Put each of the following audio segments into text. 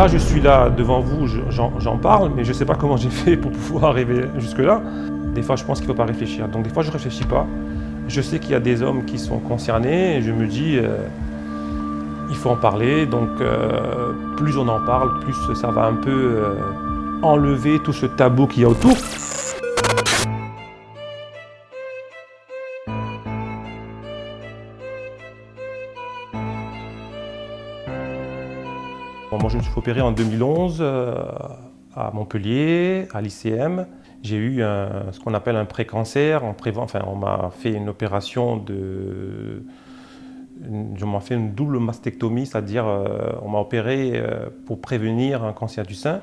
Là, je suis là devant vous, j'en parle, mais je ne sais pas comment j'ai fait pour pouvoir arriver jusque-là. Des fois, je pense qu'il ne faut pas réfléchir. Donc, des fois, je ne réfléchis pas. Je sais qu'il y a des hommes qui sont concernés et je me dis, il faut en parler. Donc, plus on en parle, plus ça va un peu enlever tout ce tabou qu'il y a autour. Bon, moi, je me suis fait opérer en 2011 à Montpellier, à l'ICM. J'ai eu ce qu'on appelle un pré-cancer. On m'a fait une opération je m'en fait une double mastectomie, c'est-à-dire on m'a opéré pour prévenir un cancer du sein.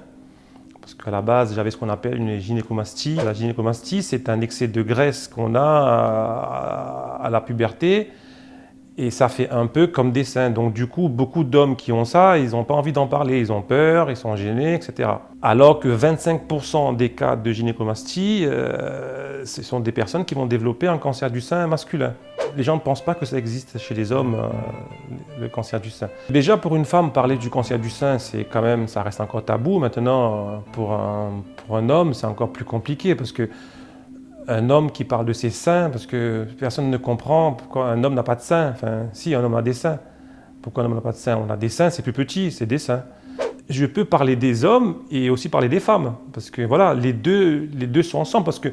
Parce qu'à la base, j'avais ce qu'on appelle une gynécomastie. La gynécomastie, c'est un excès de graisse qu'on a à la puberté. Et ça fait un peu comme des seins. Donc du coup, beaucoup d'hommes qui ont ça, ils n'ont pas envie d'en parler. Ils ont peur, ils sont gênés, etc. Alors que 25% des cas de gynécomastie, ce sont des personnes qui vont développer un cancer du sein masculin. Les gens ne pensent pas que ça existe chez les hommes, le cancer du sein. Déjà, pour une femme, parler du cancer du sein, ça reste encore tabou. Maintenant, pour un homme, c'est encore plus compliqué parce que un homme qui parle de ses seins, parce que personne ne comprend pourquoi un homme n'a pas de seins. Enfin, si, un homme a des seins. Pourquoi un homme n'a pas de seins? On a des seins, c'est plus petit, c'est des seins. Je peux parler des hommes et aussi parler des femmes, parce que voilà, les deux sont ensemble. Parce que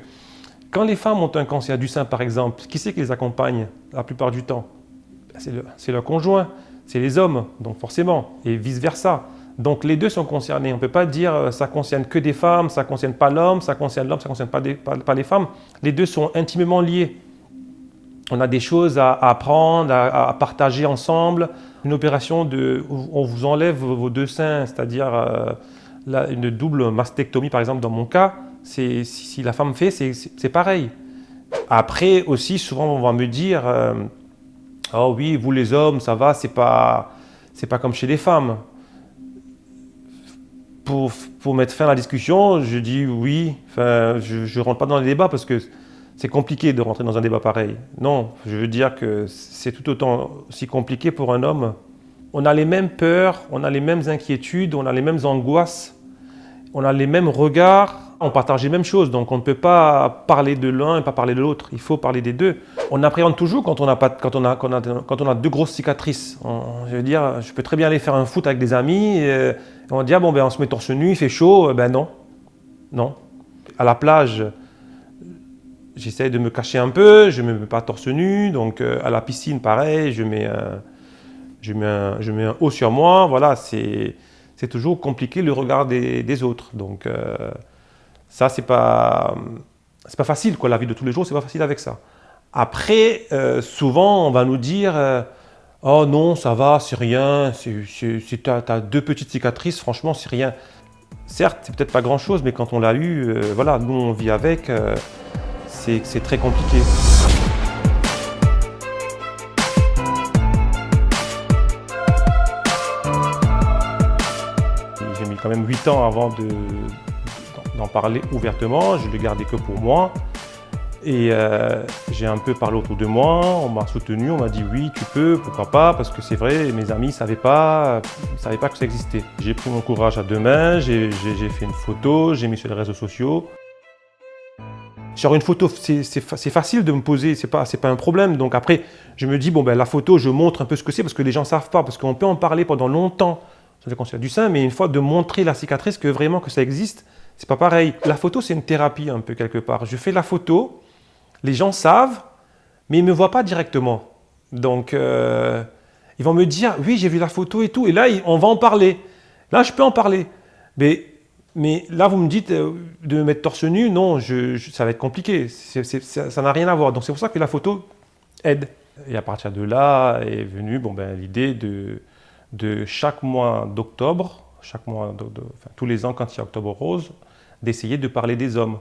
quand les femmes ont un cancer du sein, par exemple, qui c'est qui les accompagne la plupart du temps? C'est leur conjoint, c'est les hommes, donc forcément, et vice-versa. Donc les deux sont concernés. On ne peut pas dire ça ne concerne que des femmes, ça ne concerne pas l'homme, ça concerne l'homme, ça ne concerne pas les femmes. Les deux sont intimement liés. On a des choses à apprendre, à partager ensemble. Une opération où on vous enlève vos deux seins, c'est-à-dire une double mastectomie par exemple dans mon cas, si la femme fait, c'est pareil. Après aussi, souvent on va me dire oh oui, vous les hommes, ça va, c'est pas comme chez les femmes. Pour mettre fin à la discussion, je dis oui, enfin, je ne rentre pas dans les débats parce que c'est compliqué de rentrer dans un débat pareil. Non, je veux dire que c'est tout autant aussi compliqué pour un homme. On a les mêmes peurs, on a les mêmes inquiétudes, on a les mêmes angoisses, on a les mêmes regards, on partage les mêmes choses. Donc on ne peut pas parler de l'un et pas parler de l'autre, il faut parler des deux. On appréhende toujours quand on a deux grosses cicatrices. Je veux dire, je peux très bien aller faire un foot avec des amis et on dit ah bon, on se met torse nu, il fait chaud. Ben non. À la plage, j'essaie de me cacher un peu, je ne me mets pas torse nu. Donc à la piscine, pareil, je mets un haut sur moi. Voilà, c'est toujours compliqué le regard des autres. Donc ça, c'est pas facile, quoi. La vie de tous les jours, c'est pas facile avec ça. Après, souvent, on va nous dire oh non, ça va, c'est rien, si tu as deux petites cicatrices, franchement, c'est rien. Certes, c'est peut-être pas grand-chose, mais quand on l'a eu, voilà, nous on vit avec, c'est très compliqué. J'ai mis quand même 8 ans avant d'en parler ouvertement, je ne le gardais que pour moi. Et j'ai un peu parlé autour de moi, on m'a soutenu, on m'a dit oui, tu peux, pourquoi pas, parce que c'est vrai, mes amis ne savaient pas que ça existait. J'ai pris mon courage à deux mains, j'ai fait une photo, j'ai mis sur les réseaux sociaux. Sur une photo, c'est facile de me poser, c'est pas un problème. Donc après, je me dis, bon ben la photo, je montre un peu ce que c'est, parce que les gens ne savent pas, parce qu'on peut en parler pendant longtemps sur le cancer du sein, mais une fois de montrer la cicatrice, que vraiment que ça existe, c'est pas pareil. La photo, c'est une thérapie un peu quelque part. Je fais la photo, les gens savent, mais ils ne me voient pas directement. Donc, ils vont me dire, oui, j'ai vu la photo et tout. Et là, on va en parler. Là, je peux en parler. Mais là, vous me dites de me mettre torse nu. Non, ça va être compliqué. Ça n'a rien à voir. Donc, c'est pour ça que la photo aide. Et à partir de là est venue l'idée de chaque mois d'octobre, tous les ans quand il y a Octobre Rose, d'essayer de parler des hommes.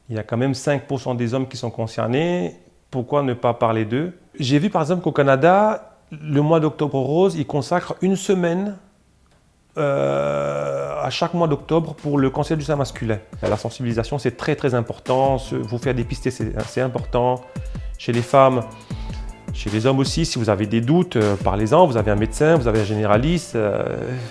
Il y a quand même 5% des hommes qui sont concernés. Pourquoi ne pas parler d'eux? J'ai vu par exemple qu'au Canada, le mois d'Octobre Rose, ils consacrent une semaine à chaque mois d'octobre pour le cancer du sein masculin. La sensibilisation, c'est très très important. Vous faire dépister, c'est important. Chez les femmes, Chez les hommes aussi, si vous avez des doutes, parlez-en. Vous avez un médecin, vous avez un généraliste.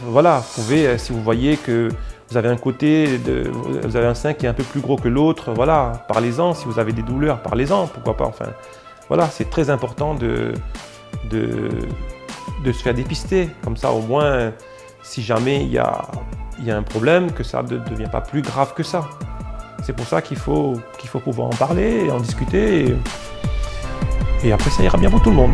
Voilà, vous pouvez, si vous voyez que vous avez vous avez un sein qui est un peu plus gros que l'autre, voilà, parlez-en. Si vous avez des douleurs, parlez-en, pourquoi pas. Enfin, voilà, c'est très important de se faire dépister. Comme ça, au moins, si jamais il y a un problème, que ça ne devient pas plus grave que ça. C'est pour ça qu'il faut pouvoir en parler, en discuter. Et après, ça ira bien pour tout le monde.